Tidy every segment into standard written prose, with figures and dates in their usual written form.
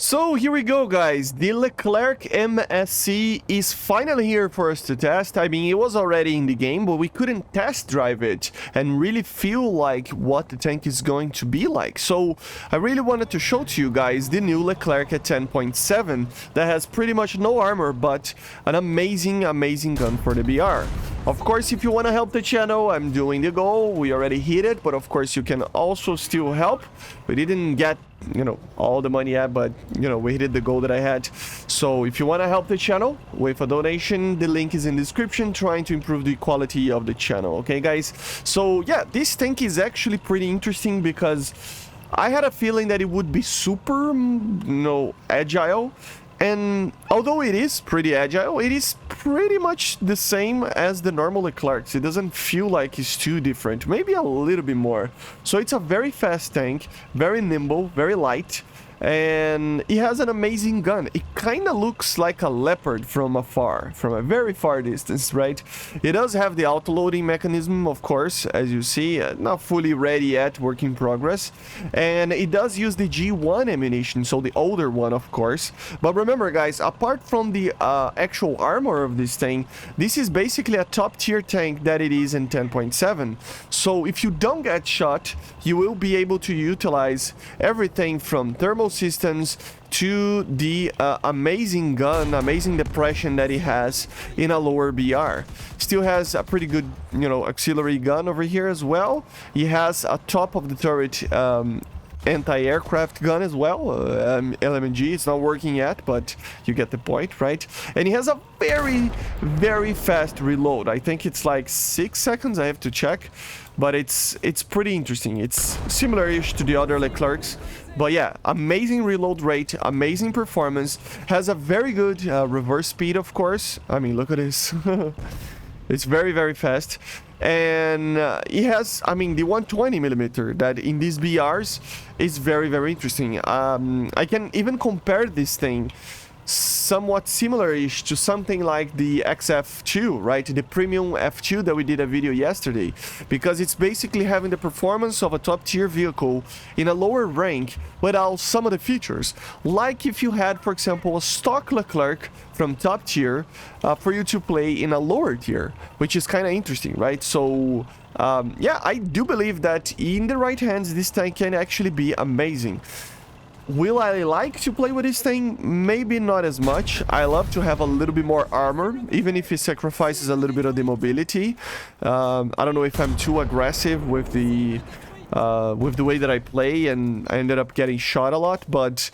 So here we go, guys. The LECLERC MSC is finally here for us to test. I mean, it was already in the game, but we couldn't test drive it and really feel like what the tank is going to be like. So I really wanted to show to you guys the new LECLERC at 10.7 that has pretty much no armor, but an amazing gun for the BR. Of course, if you want to help the channel, I'm doing the goal. We already hit it, but of course you can also still help. We didn't get, all the money yet, but, we hit the goal that I had. So if you want to help the channel with a donation, the link is in the description, trying to improve the quality of the channel. Okay, guys? So yeah, this tank is actually pretty interesting because I had a feeling that it would be super, agile. And although it is pretty agile, it is pretty much the same as the normal LECLERCs. It doesn't feel like it's too different, maybe a little bit more. So it's a very fast tank, very nimble, very light, and it has an amazing gun. It kind of looks like a leopard from afar, from a very far distance, right? It does have the auto-loading mechanism, of course, as you see, not fully ready yet, work in progress. And it does use the G1 ammunition, so the older one, of course. But remember, guys, apart from the actual armor of this thing, this is basically a top-tier tank that it is in 10.7. So if you don't get shot, you will be able to utilize everything from thermal systems to the amazing gun, amazing depression that it has in a lower BR. Still has a pretty good, auxiliary gun over here as well. He has a top of the turret anti-aircraft gun as well, LMG. It's not working yet, but you get the point, right? And he has a very fast reload. I think it's like 6 seconds, I have to check, but it's pretty interesting. It's similar-ish to the other LECLERCs, but yeah, amazing reload rate, amazing performance, has a very good reverse speed, of course. I mean, look at this. It's very fast. And it has, the 120mm that in these BRs is very interesting. I can even compare this thing somewhat similar-ish to something like the XF2, right? The premium F2 that we did a video yesterday, because it's basically having the performance of a top-tier vehicle in a lower rank without some of the features. Like if you had, for example, a stock LECLERC from top tier for you to play in a lower tier, which is kind of interesting, right? So yeah, I do believe that in the right hands, this tank can actually be amazing. Will I like to play with this thing? Maybe not as much. I love to have a little bit more armor, even if it sacrifices a little bit of the mobility. I don't know if I'm too aggressive with the way that I play, and I ended up getting shot a lot, but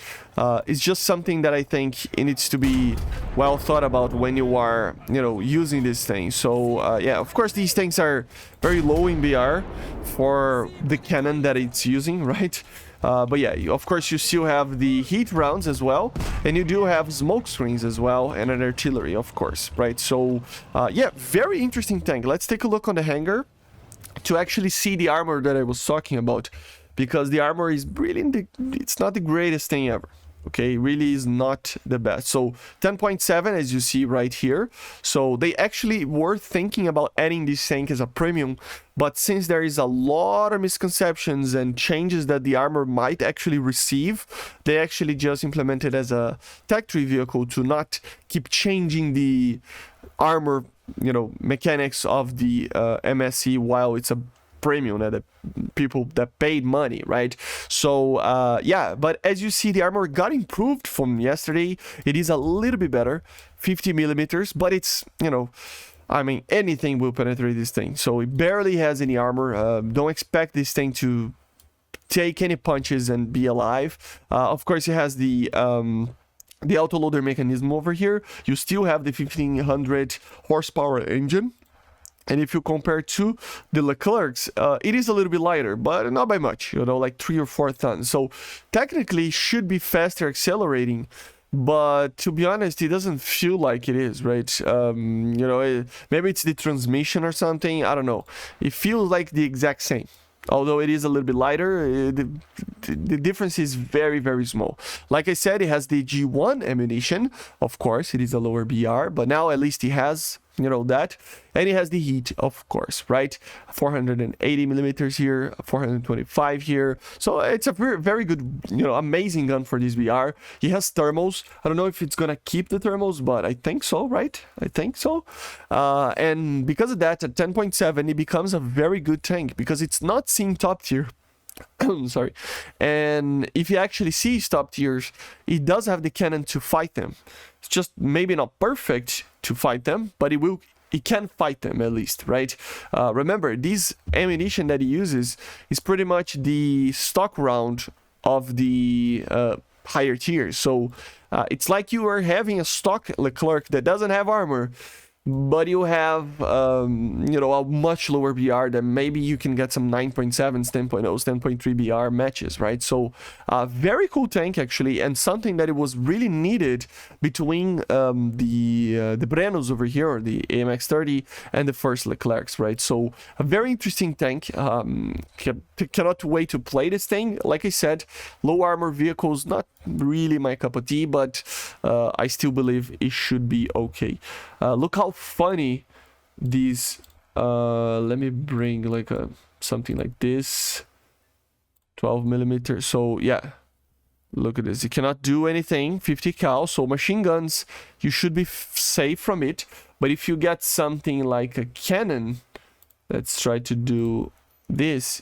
it's just something that I think it needs to be well thought about when you are, using this thing. So yeah, of course these tanks are very low in BR for the cannon that it's using, right? But yeah, of course you still have the heat rounds as well, and you do have smoke screens as well, and an artillery, of course, right? So yeah, very interesting tank. Let's take a look on the hangar to actually see the armor that I was talking about, because the armor is really it's not the greatest thing ever. Okay, really is not the best. So 10.7, as you see right here. So they actually were thinking about adding this tank as a premium, but since there is a lot of misconceptions and changes that the armor might actually receive, they actually just implemented as a tech tree vehicle to not keep changing the armor, mechanics of the MSC while it's a premium that the people that paid money, right? So yeah, but as you see, the armor got improved from yesterday. It is a little bit better, 50mm, but it's, anything will penetrate this thing. So it barely has any armor. Don't expect this thing to take any punches and be alive. Of course, it has the autoloader mechanism over here. You still have the 1500 horsepower engine. And if you compare to the LECLERCs, it is a little bit lighter, but not by much, like 3 or 4 tons. So technically should be faster accelerating, but to be honest, it doesn't feel like it is, right? Maybe it's the transmission or something, I don't know. It feels like the exact same. Although it is a little bit lighter, the difference is very small. Like I said, it has the G1 ammunition. Of course, it is a lower BR, but now at least it has you know that. And it has the heat, of course, right? 480 millimeters here, 425 here. So it's a very, very good, you know, amazing gun for this VR. He has thermals. I don't know if it's gonna keep the thermals, but I think so, right? I think so. And because of that, at 10.7, it becomes a very good tank because it's not seen top tier. Sorry. And if you actually see top tiers, it does have the cannon to fight them. It's just maybe not perfect to fight them, but it can fight them at least, right? Remember, this ammunition that he uses is pretty much the stock round of the higher tiers. So it's like you are having a stock LECLERC that doesn't have armor, but you have, you know, a much lower BR that maybe you can get some 9.7s, 10.0s, 10.3 BR matches, right? So, very cool tank, actually, and something that it was really needed between the Brenos over here, or the AMX-30, and the first LECLERCs, right? So, a very interesting tank. Cannot wait to play this thing. Like I said, low armor vehicles, not really my cup of tea, but I still believe it should be okay. Look how funny these let me bring like something like this, 12 millimeters. So yeah, look at this. You cannot do anything, 50 cal. So machine guns, you should be safe from it. But if you get something like a cannon, let's try to do this.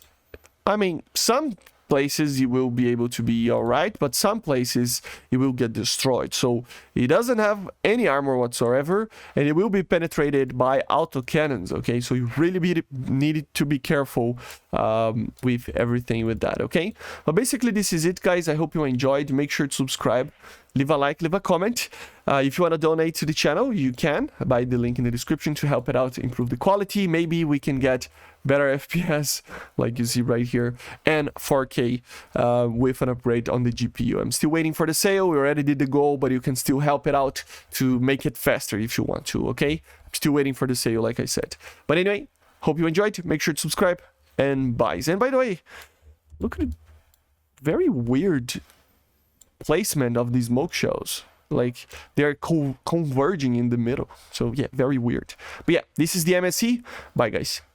I mean, some places you will be able to be all right, but some places it will get destroyed. So it doesn't have any armor whatsoever, and it will be penetrated by auto cannons. Okay, so you really need to be careful with everything with that. Okay, but basically this is it, guys. I hope you enjoyed. Make sure to subscribe, leave a like, leave a comment. If you want to donate to the channel, you can by the link in the description to help it out, improve the quality. Maybe we can get better FPS, like you see right here, and 4K with an upgrade on the GPU. I'm still waiting for the sale. We already did the goal, but you can still help it out to make it faster if you want to, okay? I'm still waiting for the sale, like I said. But anyway, hope you enjoyed. Make sure to subscribe, and bye. And by the way, look at the very weird placement of these smoke shells. Like, they're converging in the middle. So yeah, very weird. But yeah, this is the MSC. Bye, guys.